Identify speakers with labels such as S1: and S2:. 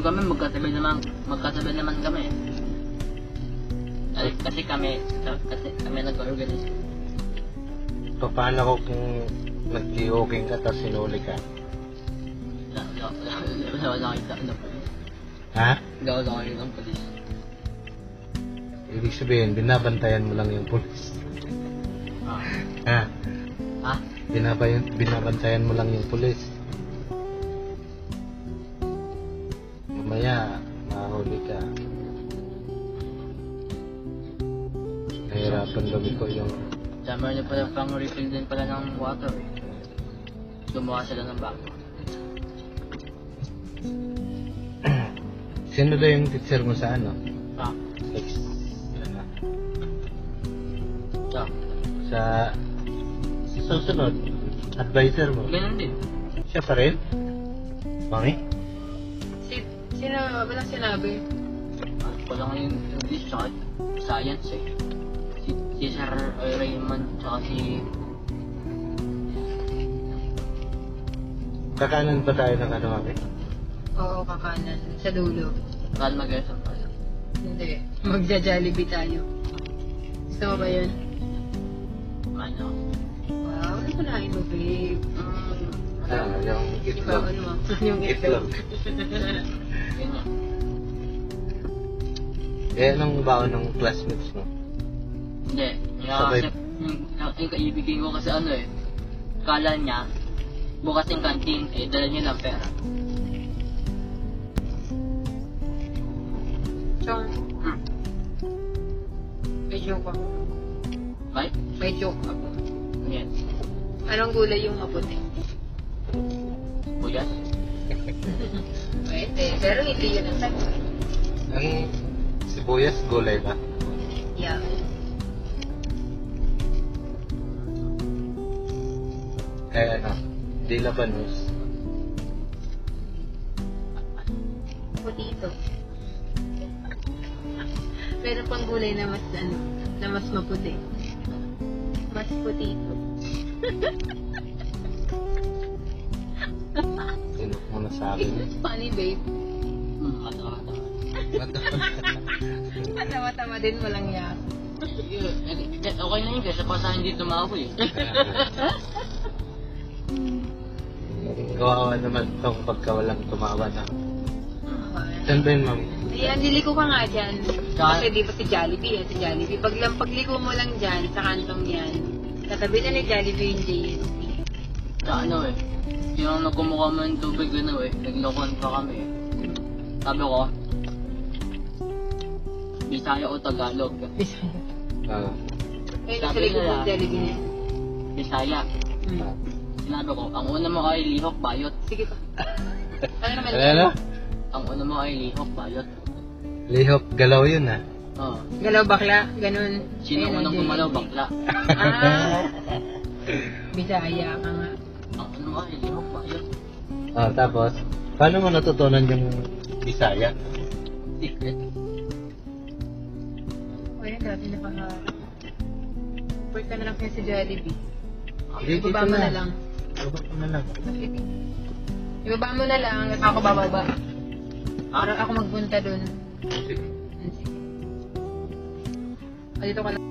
S1: kami, magkatabi naman kami. Kasi kami nag-organize.
S2: Paano kung nag-jogging ka tapos sinuli ka?
S1: Wala kita ng polis.
S2: Ha?
S1: Wala kita ng polis.
S2: Ibig sabihin, binabantayan mo lang yung pulis. Ha?
S1: Ha?
S2: Binabantayan mo lang yung pulis. Mamaya, mahuli ka. Nahirapan gabi ko yung...
S1: Summer niyo pala pang refill din pala ng water. Gumawa sila ng bago.
S2: Sino daw yung teacher mo sa ano? Sa susunod, advisor mo.
S1: Ganun din.
S2: Siya pa rin? Mami?
S3: Sino ba lang sinabi?
S1: Wala nga yung English tsaka science eh. Si Sir Raymond tsaka si...
S2: Kakanan ba tayo ng ano, Mami?
S3: Oo, kakanan. Sa dulo.
S1: Ral mag-esap pala.
S3: Hindi. Magja-Jollibee tayo. Gusto mo ba yun?
S1: Ano?
S3: Wow, ano kunain mo, babe?
S2: Yung itlog.
S3: Ano mo? Yung itlog.
S1: Ganyan.
S2: Eh, anong baon ng classmates mo?
S1: Hindi.
S2: Sabay.
S1: Yung kaibigin ko kasi ano eh. Kala niya, bukas yung canteen eh, dala niya ng pera.
S3: Chong. May joke ako.
S1: Right?
S3: May joke ako.
S1: Yes.
S3: Anong gulay yung maputi?
S1: Buyas?
S3: Pwede. Pero hindi yun ang sagot.
S2: Ang sibuyas, gulay ba?
S3: Yeah.
S2: Eh, ano? Di labanos.
S3: Putito. Meron pang gulay na mas ano, na mas maputi. Mas putito.
S2: Sino mo na sa akin?
S3: It's funny, babe.
S1: Mata-mata.
S3: Matawa-tawa din, walang yak.
S1: Okay na yun kasi pa sa hindi tumawa eh.
S2: Kawawa naman itong pagka walang tumawa na. Saan ba yun, Ma'am?
S3: Ayan, liliko ka nga dyan. Kasi di ba si Jollibee, si Jollibee. Pagliko mo lang dyan, sa kantong yan, katabi na ni Jollibee yung JNT.
S1: Sa ano eh. Yung nagkumuha mo ng tubig ano eh. Naglokon pa kami eh. Sabi ko, Bisaya o Tagalog.
S3: Ayun, nasa likod ng Jollibee niya.
S1: Bisaya. Sinabi ko, ang una mo ay lihok bayot.
S3: Sige pa. Ano naman?
S2: Ano?
S1: Ang una mo ay lihok bayot.
S2: Lihok galaw yun, ha?
S1: Oo.
S3: Galaw bakla, ganun.
S1: Sino
S3: Ayun,
S1: unang
S3: ang
S1: gumalaw
S3: JNT.
S1: bakla?
S3: Ah, Bisaya ka nga.
S1: Ang una mo ay lihok bayot.
S2: Ah, tapos, paano mo natutunan yung Bisaya?
S1: Secret.
S3: O yan, dati na pala. Report ka na lang kayo sa Jollibee.
S2: Dito
S3: Ibaba mo na lang.
S2: Ibaba ko na lang.
S3: Ibaba mo na lang, at ako bababa. Para ako magpunta dun.
S2: Sige.
S3: Sige. O, dito ka lang.